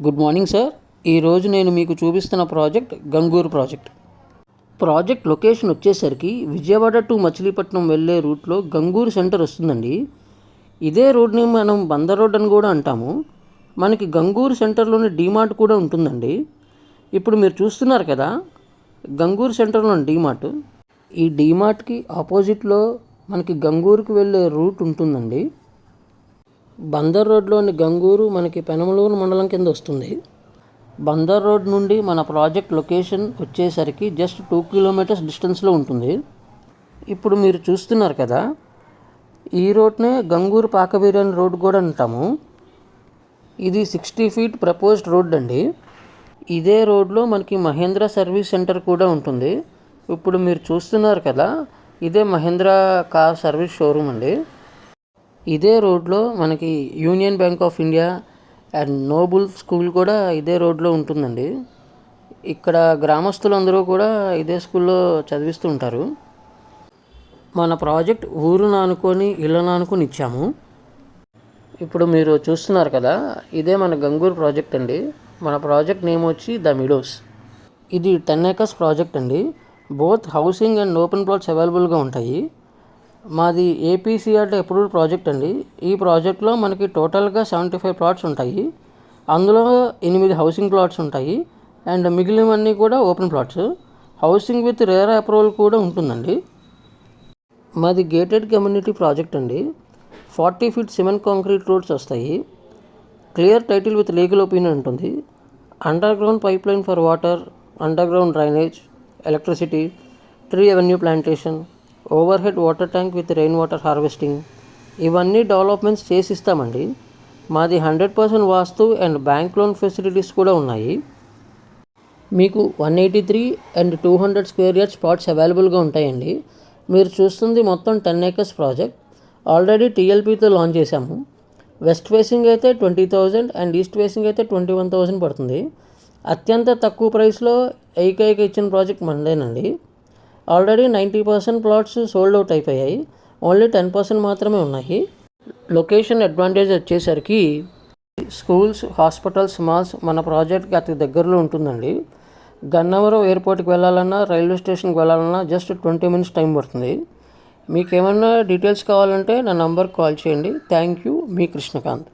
Good morning sir. ఈరోజు నేను మీకు చూపిస్తున్న ప్రాజెక్ట్ గంగూర్ ప్రాజెక్ట్ లొకేషన్ వచ్చేసరికి విజయవాడ టు మచిలీపట్నం వెళ్ళే రూట్లో గంగూర్ సెంటర్ వస్తుందండి. ఇదే రోడ్ని మనం బందర్ రోడ్ అని కూడా అంటాము. మనకి గంగూర్ సెంటర్లోని డీమార్ట్ కూడా ఉంటుందండి. ఇప్పుడు మీరు చూస్తున్నారు కదా గంగూర్ సెంటర్లోని డీమార్ట్. ఈ డీమార్ట్కి ఆపోజిట్లో మనకి గంగూర్కి వెళ్ళే రూట్ ఉంటుందండి. బందర్ రోడ్లోని గంగూరు మనకి పెనమలూరు మండలం కింద వస్తుంది. బందర్ రోడ్ నుండి మన ప్రాజెక్ట్ లొకేషన్ వచ్చేసరికి జస్ట్ 2 కిలోమీటర్స్ డిస్టెన్స్లో ఉంటుంది. ఇప్పుడు మీరు చూస్తున్నారు కదా ఈ రోడ్నే గంగూరు పాకబిరాని రోడ్ కూడా అంటాము. ఇది 60 ఫీట్ ప్రపోజ్డ్ రోడ్ అండి. ఇదే రోడ్లో మనకి మహేంద్ర సర్వీస్ సెంటర్ కూడా ఉంటుంది. ఇప్పుడు మీరు చూస్తున్నారు కదా ఇదే మహేంద్ర కార్ సర్వీస్ షోరూమ్ అండి. ఇదే రోడ్లో మనకి union bank of India and Nobel school కూడా ఇదే రోడ్లో ఉంటుందండి. ఇక్కడ గ్రామస్తులందరూ కూడా ఇదే స్కూల్లో చదివిస్తూ ఉంటారు. మన ప్రాజెక్ట్ ఊరును ఆనుకొని ఇళ్ళను ఆనుకొని ఇచ్చాము. ఇప్పుడు మీరు చూస్తున్నారు కదా ఇదే మన గంగూర్ ప్రాజెక్ట్ అండి. మన ప్రాజెక్ట్ నేమ్ వచ్చి ద మిడోస్. ఇది 10 acres ప్రాజెక్ట్ అండి. Both housing and open plots అవైలబుల్గా ఉంటాయి. మాది ఏపీసీఆర్టీ అప్రూవ్డ్ ప్రాజెక్ట్ అండి. ఈ ప్రాజెక్ట్లో మనకి టోటల్గా 75 ప్లాట్స్ ఉంటాయి. అందులో 8 హౌసింగ్ ప్లాట్స్ ఉంటాయి అండ్ మిగిలినవన్నీ కూడా open plots. Housing with RERA approval కూడా ఉంటుందండి. మాది గేటెడ్ కమ్యూనిటీ ప్రాజెక్ట్ అండి. 40 ఫీట్ సిమెంట్ కాంక్రీట్ రోడ్స్ వస్తాయి. Clear title with legal opinion ఉంటుంది. Underground pipeline for water, underground drainage, electricity, tree avenue plantation, overhead water tank with rain water harvesting, ఇవన్నీ developments చేసిస్తామండి. మాది 100% vastu and bank loan facilities కూడా ఉన్నాయి. మీకు 183 and 200 square yard spots అవైలబుల్గా ఉంటాయండి. మీరు చూస్తుంది మొత్తం 10 acres ప్రాజెక్ట్. ఆల్రెడీ టీఎల్పీతో లాంచ్ చేశాము. వెస్ట్ ఫేసింగ్ అయితే 20,000 అండ్ ఈస్ట్ ఫేసింగ్ అయితే 21,000 పడుతుంది. అత్యంత తక్కువ ప్రైస్లో ఏకైక ఇచ్చిన ప్రాజెక్ట్ మనదేనండి. ఆల్రెడీ 90% ప్లాట్స్ సోల్డ్ అవుట్ అయిపోయాయి. ఓన్లీ 10% మాత్రమే ఉన్నాయి. లొకేషన్ అడ్వాంటేజ్ వచ్చేసరికి స్కూల్స్, హాస్పిటల్స్, మాల్స్ మన ప్రాజెక్ట్కి అతి దగ్గరలో ఉంటుందండి. గన్నవరం ఎయిర్పోర్ట్కి వెళ్ళాలన్నా, రైల్వే స్టేషన్కి వెళ్ళాలన్నా జస్ట్ 20 minutes టైం పడుతుంది. మీకు ఏమైనా డీటెయిల్స్ కావాలంటే నా నంబర్కి కాల్ చేయండి. Thank you. మీ కృష్ణకాంత్.